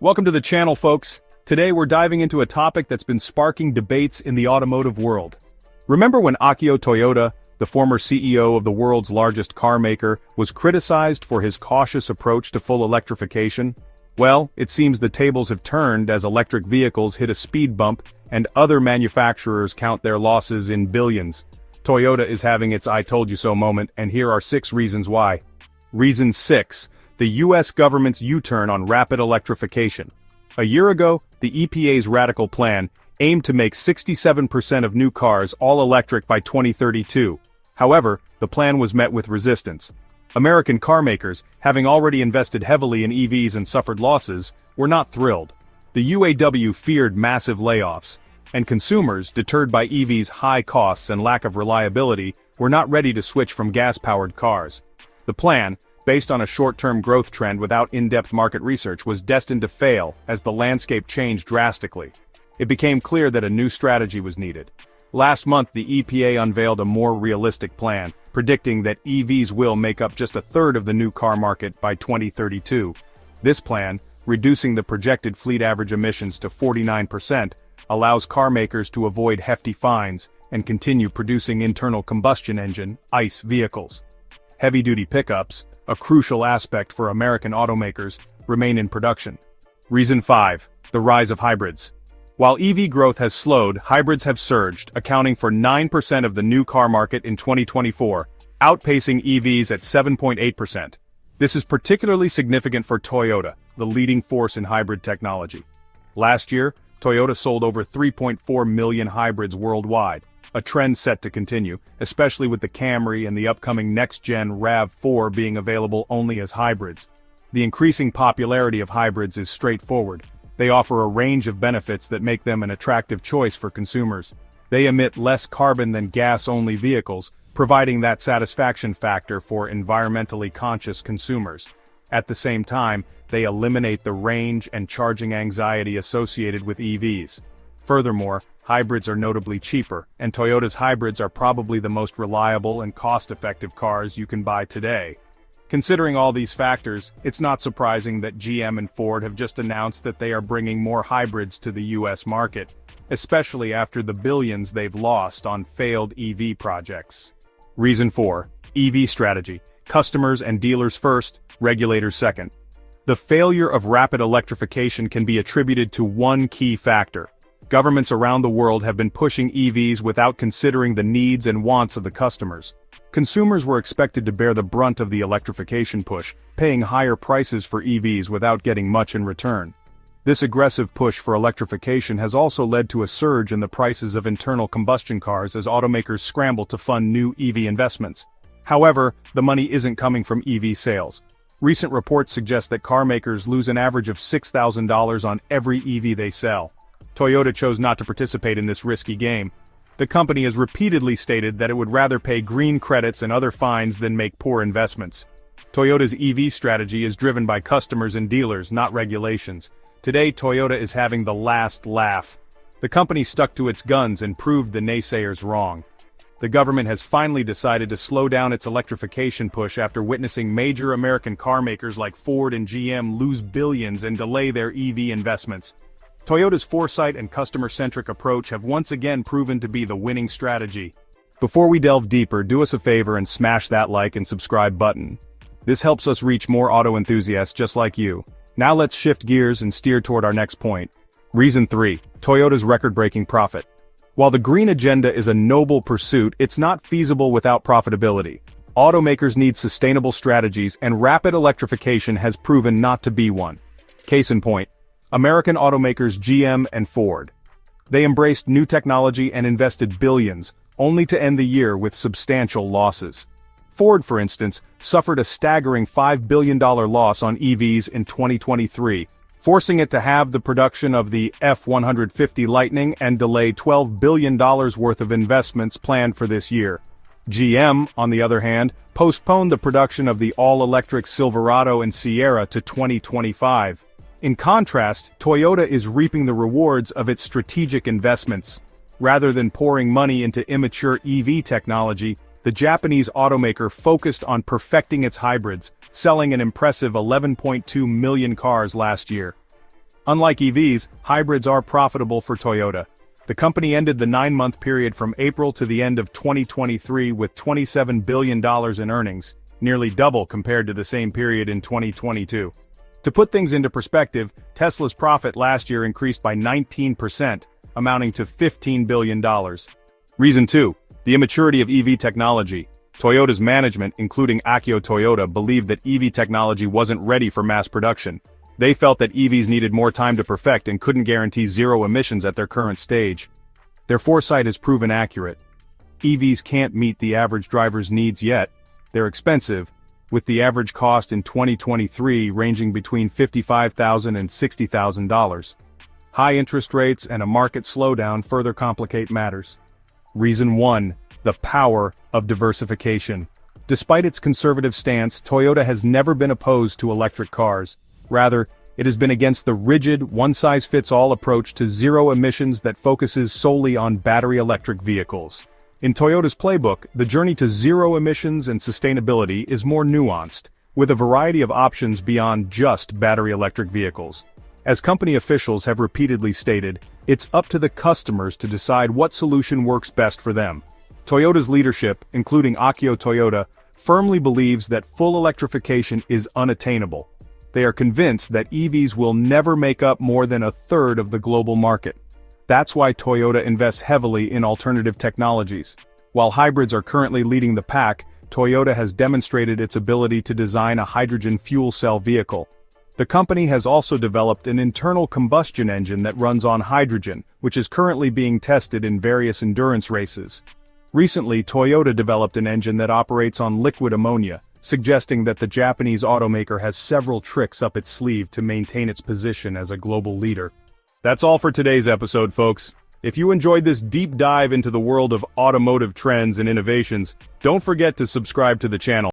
Welcome to the channel, folks. Today we're diving into a topic that's been sparking debates in the automotive world. Remember when Akio Toyoda, the former CEO of the world's largest car maker, was criticized for his cautious approach to full electrification? Well, it seems the tables have turned as electric vehicles hit a speed bump and other manufacturers count their losses in billions. Toyota is having its "I told you so" moment, and here are 6 reasons why. Reason 6. The US government's U-turn on rapid electrification. A year ago, the EPA's radical plan aimed to make 67% of new cars all electric by 2032. However, the plan was met with resistance. American car makers, having already invested heavily in EVs and suffered losses, were not thrilled. The UAW feared massive layoffs, and consumers, deterred by EVs' high costs and lack of reliability, were not ready to switch from gas-powered cars. The plan, based on a short-term growth trend without in-depth market research, was destined to fail as the landscape changed drastically. It became clear that a new strategy was needed. Last month, the EPA unveiled a more realistic plan, predicting that EVs will make up just a third of the new car market by 2032. This plan, reducing the projected fleet average emissions to 49%, allows car makers to avoid hefty fines and continue producing internal combustion engine (ICE) vehicles. Heavy-duty pickups, a crucial aspect for American automakers, remain in production. Reason 5. The rise of hybrids. While EV growth has slowed, hybrids have surged, accounting for 9% of the new car market in 2024, outpacing EVs at 7.8%. This is particularly significant for Toyota, the leading force in hybrid technology. Last year, Toyota sold over 3.4 million hybrids worldwide, a trend set to continue, especially with the Camry and the upcoming next-gen RAV4 being available only as hybrids. The increasing popularity of hybrids is straightforward. They offer a range of benefits that make them an attractive choice for consumers. They emit less carbon than gas-only vehicles, providing that satisfaction factor for environmentally conscious consumers. At the same time, they eliminate the range and charging anxiety associated with EVs. Furthermore, hybrids are notably cheaper, and Toyota's hybrids are probably the most reliable and cost-effective cars you can buy today. Considering all these factors, it's not surprising that GM and Ford have just announced that they are bringing more hybrids to the US market, especially after the billions they've lost on failed EV projects. Reason 4. EV strategy. Customers and dealers first, regulators second. The failure of rapid electrification can be attributed to one key factor. Governments around the world have been pushing EVs without considering the needs and wants of the customers. Consumers were expected to bear the brunt of the electrification push, paying higher prices for EVs without getting much in return. This aggressive push for electrification has also led to a surge in the prices of internal combustion cars as automakers scramble to fund new EV investments. However, the money isn't coming from EV sales. Recent reports suggest that car makers lose an average of $6,000 on every EV they sell. Toyota chose not to participate in this risky game. The company has repeatedly stated that it would rather pay green credits and other fines than make poor investments. Toyota's EV strategy is driven by customers and dealers, not regulations. Today, Toyota is having the last laugh. The company stuck to its guns and proved the naysayers wrong. The government has finally decided to slow down its electrification push after witnessing major American car makers like Ford and GM lose billions and delay their EV investments. Toyota's foresight and customer-centric approach have once again proven to be the winning strategy. Before we delve deeper, do us a favor and smash that like and subscribe button. This helps us reach more auto enthusiasts just like you. Now let's shift gears and steer toward our next point. Reason 3. Toyota's record-breaking profit. While the green agenda is a noble pursuit, it's not feasible without profitability. Automakers need sustainable strategies, and rapid electrification has proven not to be one. Case in point, American automakers GM and Ford. They embraced new technology and invested billions, only to end the year with substantial losses. Ford, for instance, suffered a staggering $5 billion loss on EVs in 2023, forcing it to halve the production of the F-150 Lightning and delay $12 billion worth of investments planned for this year. GM, on the other hand, postponed the production of the all-electric Silverado and Sierra to 2025. In contrast, Toyota is reaping the rewards of its strategic investments. Rather than pouring money into immature EV technology, the Japanese automaker focused on perfecting its hybrids, selling an impressive 11.2 million cars last year. Unlike EVs, hybrids are profitable for Toyota. The company ended the 9-month period from April to the end of 2023 with $27 billion in earnings, nearly double compared to the same period in 2022. To put things into perspective, Tesla's profit last year increased by 19%, amounting to $15 billion. Reason 2. The immaturity of EV technology. Toyota's management, including Akio Toyoda, believed that EV technology wasn't ready for mass production. They felt that EVs needed more time to perfect and couldn't guarantee zero emissions at their current stage. Their foresight has proven accurate. EVs can't meet the average driver's needs yet. They're expensive, with the average cost in 2023 ranging between $55,000 and $60,000. High interest rates and a market slowdown further complicate matters. Reason 1. The power of diversification. Despite its conservative stance, Toyota has never been opposed to electric cars. Rather, it has been against the rigid, one-size-fits-all approach to zero emissions that focuses solely on battery electric vehicles. In Toyota's playbook, the journey to zero emissions and sustainability is more nuanced, with a variety of options beyond just battery electric vehicles. As company officials have repeatedly stated, it's up to the customers to decide what solution works best for them. Toyota's leadership, including Akio Toyoda, firmly believes that full electrification is unattainable. They are convinced that EVs will never make up more than a third of the global market. That's why Toyota invests heavily in alternative technologies. While hybrids are currently leading the pack, Toyota has demonstrated its ability to design a hydrogen fuel cell vehicle. The company has also developed an internal combustion engine that runs on hydrogen, which is currently being tested in various endurance races. Recently, Toyota developed an engine that operates on liquid ammonia, suggesting that the Japanese automaker has several tricks up its sleeve to maintain its position as a global leader. That's all for today's episode, folks. If you enjoyed this deep dive into the world of automotive trends and innovations, don't forget to subscribe to the channel.